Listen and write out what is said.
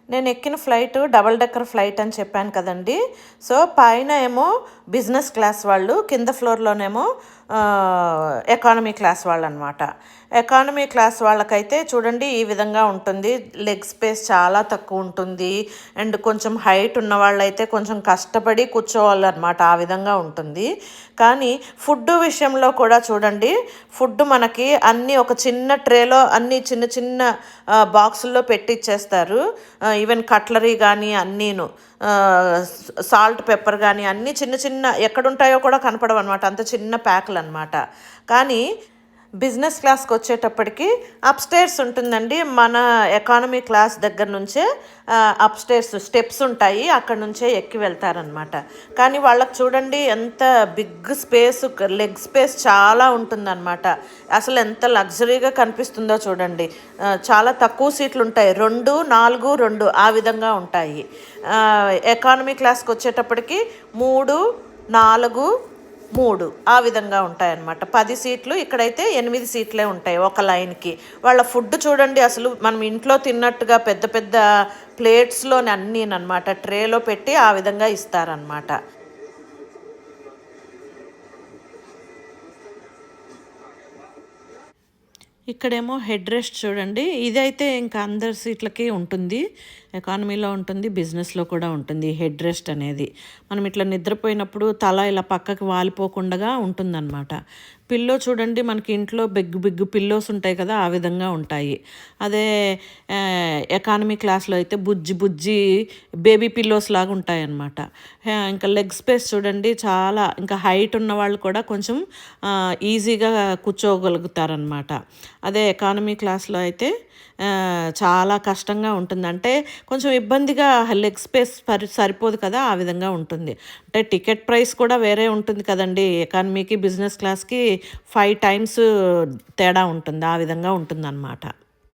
నేను ఎక్కిన flight double decker flight అని చెప్పాను కదండి. సో పైన ఏమో బిజినెస్ క్లాస్ వాళ్ళు, కింద ఫ్లోర్లోనేమో ఎకానమీ క్లాస్ వాళ్ళు అనమాట. ఎకానమీ క్లాస్ వాళ్ళకైతే చూడండి ఈ విధంగా ఉంటుంది. లెగ్ స్పేస్ చాలా తక్కువ ఉంటుంది. అండ్ కొంచెం హైట్ ఉన్న వాళ్ళైతే కొంచెం కష్టపడి కూర్చోవాలన్నమాట, ఆ విధంగా ఉంటుంది. కానీ ఫుడ్ విషయంలో కూడా చూడండి, ఫుడ్ మనకి అన్నీ ఒక చిన్న ట్రేలో అన్నీ చిన్న చిన్న బాక్సుల్లో పెట్టిచ్చేస్తారు. ఈవెన్ కట్లరీ కానీ అన్నీను, సాల్ట్ పెప్పర్ కానీ అన్నీ చిన్న చిన్న ఎక్కడుంటాయో కూడా కనపడవు అనమాట, అంత చిన్న ప్యాకులు అనమాట. కానీ బిజినెస్ క్లాస్కి వచ్చేటప్పటికి అప్స్టేర్స్ ఉంటుందండి. మన ఎకానమీ క్లాస్ దగ్గర నుంచే అప్స్టేర్స్ స్టెప్స్ ఉంటాయి, అక్కడ నుంచే ఎక్కి వెళ్తారనమాట. కానీ వాళ్ళకి చూడండి ఎంత బిగ్ స్పేస్, లెగ్ స్పేస్ చాలా ఉంటుందన్నమాట. అసలు ఎంత లగ్జరీగా కనిపిస్తుందో చూడండి. చాలా తక్కువ సీట్లు ఉంటాయి, 2, 4, 2 ఆ విధంగా ఉంటాయి. ఎకానమీ క్లాస్కి వచ్చేటప్పటికి 3, 4, 3 ఆ విధంగా ఉంటాయన్నమాట. 10 సీట్లు, ఇక్కడైతే 8 సీట్లే ఉంటాయి ఒక లైన్కి. వాళ్ళ ఫుడ్ చూడండి అసలు మనం ఇంట్లో తిన్నట్టుగా పెద్ద పెద్ద ప్లేట్స్లోని అన్నీనమాట ట్రేలో పెట్టి ఆ విధంగా ఇస్తారనమాట. ఇక్కడేమో హెడ్ రెస్ట్ చూడండి, ఇదైతే ఇంకా అందరి సీట్లకి ఉంటుంది. ఎకానమీలో ఉంటుంది, బిజినెస్లో కూడా ఉంటుంది హెడ్ రెస్ట్ అనేది. మనం ఇట్లా నిద్రపోయినప్పుడు తల ఇలా పక్కకి వాలిపోకుండా ఉంటుందన్నమాట. పిల్లో చూడండి మనకి ఇంట్లో బిగ్గు బిగ్గు పిల్లోస్ ఉంటాయి కదా, ఆ విధంగా ఉంటాయి. అదే ఎకానమీ క్లాస్లో అయితే బుజ్జి బుజ్జి బేబీ పిల్లోస్ లాగా ఉంటాయన్నమాట. ఇంకా లెగ్ స్పేస్ చూడండి, చాలా ఇంకా హైట్ ఉన్న వాళ్ళు కూడా కొంచెం ఈజీగా కూర్చోగలుగుతారనమాట. అదే ఎకానమీ క్లాస్లో అయితే చాలా కష్టంగా ఉంటుంది, అంటే కొంచెం ఇబ్బందిగా లెగ్ స్పేస్ సరిపోదు కదా, ఆ విధంగా ఉంటుంది. అంటే టికెట్ ప్రైస్ కూడా వేరే ఉంటుంది కదండి, ఎకానమీకి బిజినెస్ క్లాస్కి 5 times తేడా ఉంటుంది, ఆ విధంగా ఉంటుందన్నమాట.